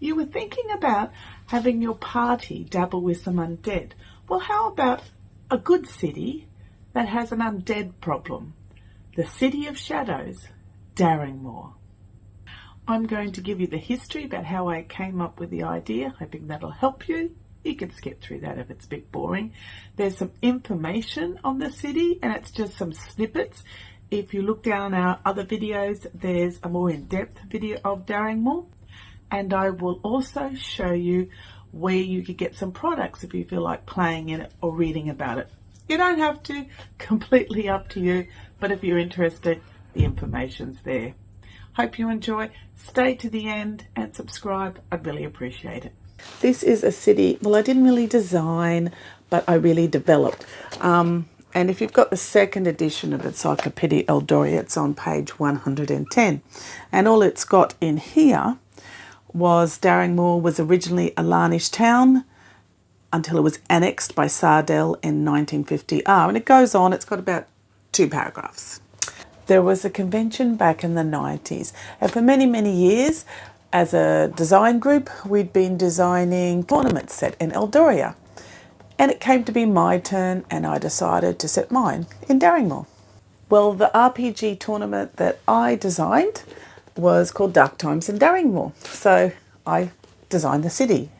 You were thinking about having your party dabble with some undead. Well, how about a good city that has an undead problem? The City of Shadows, Darringmoor. I'm going to give you the history about how I came up with the idea, hoping that'll help you. You can skip through that if it's a bit boring. There's some information on the city, and it's just some snippets. If you look down our other videos, there's a more in-depth video of Darringmoor. And I will also show you where you could get some products if you feel like playing in it or reading about it. You don't have to, completely up to you, but if you're interested, the information's there. Hope you enjoy. Stay to the end and subscribe. I'd really appreciate it. This is a city, well, I didn't really design, but I really developed. And if you've got the second edition of Encyclopedia Eldoria, it's on page 110. And all it's got in here was Darringmoor was originally a Larnish town until it was annexed by Sardell in 1950. And it goes on, it's got about 2 paragraphs. There was a convention back in the 90s, and for many, many years, as a design group, we'd been designing tournament set in Eldoria. And it came to be my turn, and I decided to set mine in Darringmoor. Well, the RPG tournament that I designed was called Dark Times in Darringmoor. So I designed the city,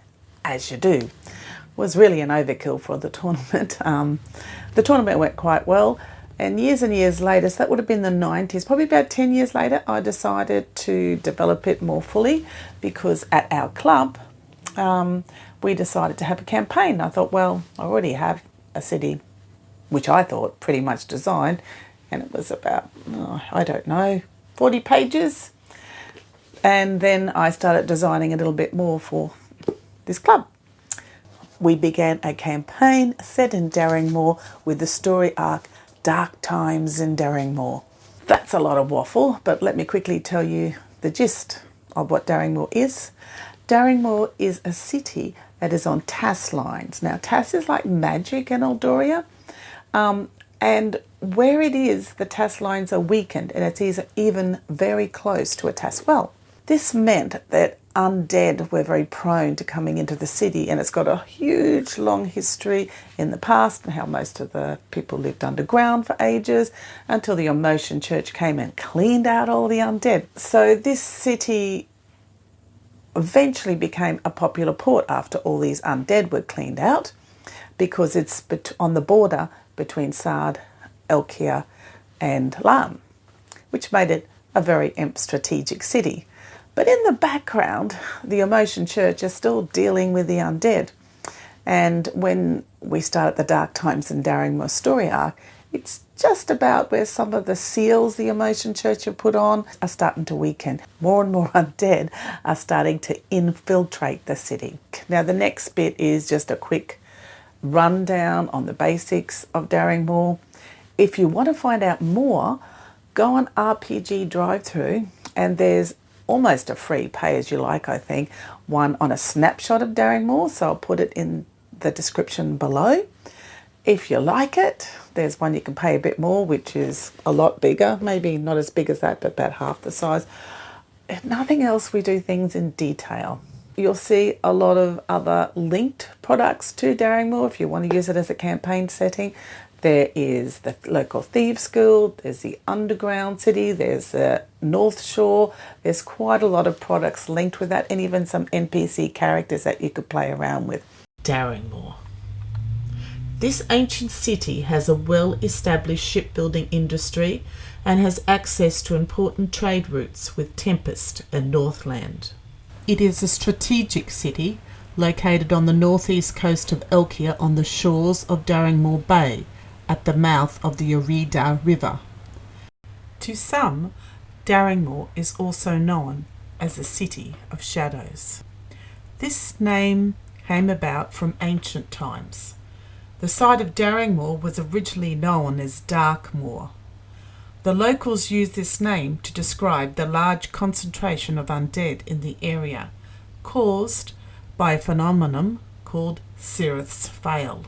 as you do. It was really an overkill for the tournament. The tournament went quite well. And years later, so that would have been the 90s, probably about 10 years later, I decided to develop it more fully because at our club, we decided to have a campaign. I thought, well, I already have a city, which I thought pretty much designed, and it was about, I don't know, 40 pages. And then I started designing a little bit more for this club. We began a campaign set in Darringmoor with the story arc Dark Times in Darringmoor. That's a lot of waffle, but let me quickly tell you the gist of what Darringmoor is. Darringmoor is a city that is on TAS lines. Now, TAS is like magic in Eldoria, and where it is, the TAS lines are weakened, and it's even very close to a TAS well. This meant that undead were very prone to coming into the city, and it's got a huge long history in the past and how most of the people lived underground for ages until the Emotion Church came and cleaned out all the undead. So this city eventually became a popular port after all these undead were cleaned out because it's on the border between Sard, Elkia and Larn, which made it a very strategic city. But in the background, the Emotion Church is still dealing with the undead. And when we start at the Dark Times in Darringmoor story arc, it's just about where some of the seals the Emotion Church have put on are starting to weaken. More and more undead are starting to infiltrate the city. Now, the next bit is just a quick rundown on the basics of Darringmoor. If you want to find out more, go on RPG DriveThru, and there's almost a free pay-as-you-like, I think, one on a snapshot of Darringmoor, so I'll put it in the description below. If you like it, there's one you can pay a bit more, which is a lot bigger, maybe not as big as that, but about half the size. If nothing else, we do things in detail. You'll see a lot of other linked products to Darringmoor if you want to use it as a campaign setting. There is the local thieves school, there's the underground city, there's the North Shore. There's quite a lot of products linked with that, and even some NPC characters that you could play around with. Darringmoor. This ancient city has a well-established shipbuilding industry and has access to important trade routes with Tempest and Northland. It is a strategic city located on the northeast coast of Elkia on the shores of Darringmoor Bay, at the mouth of the Orida River. To some, Darringmoor is also known as the City of Shadows. This name came about from ancient times. The site of Darringmoor was originally known as Darkmoor. The locals used this name to describe the large concentration of undead in the area, caused by a phenomenon called Sirith's Veil.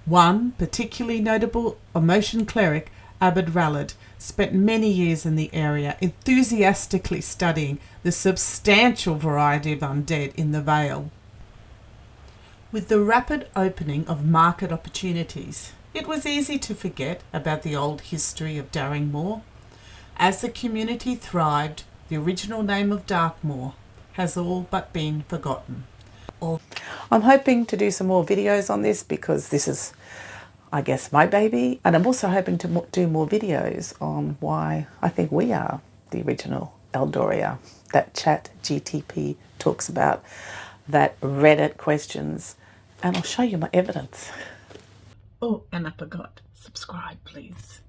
One particularly notable Emotion cleric, Abed Rallad, spent many years in the area enthusiastically studying the substantial variety of undead in the Vale. With the rapid opening of market opportunities, it was easy to forget about the old history of Darringmoor. As the community thrived, the original name of Darkmoor has all but been forgotten. I'm hoping to do some more videos on this because this is, I guess, my baby. And I'm also hoping to do more videos on why I think we are the original Eldoria that ChatGTP talks about, that Reddit questions, and I'll show you my evidence. Oh, and I forgot, subscribe please.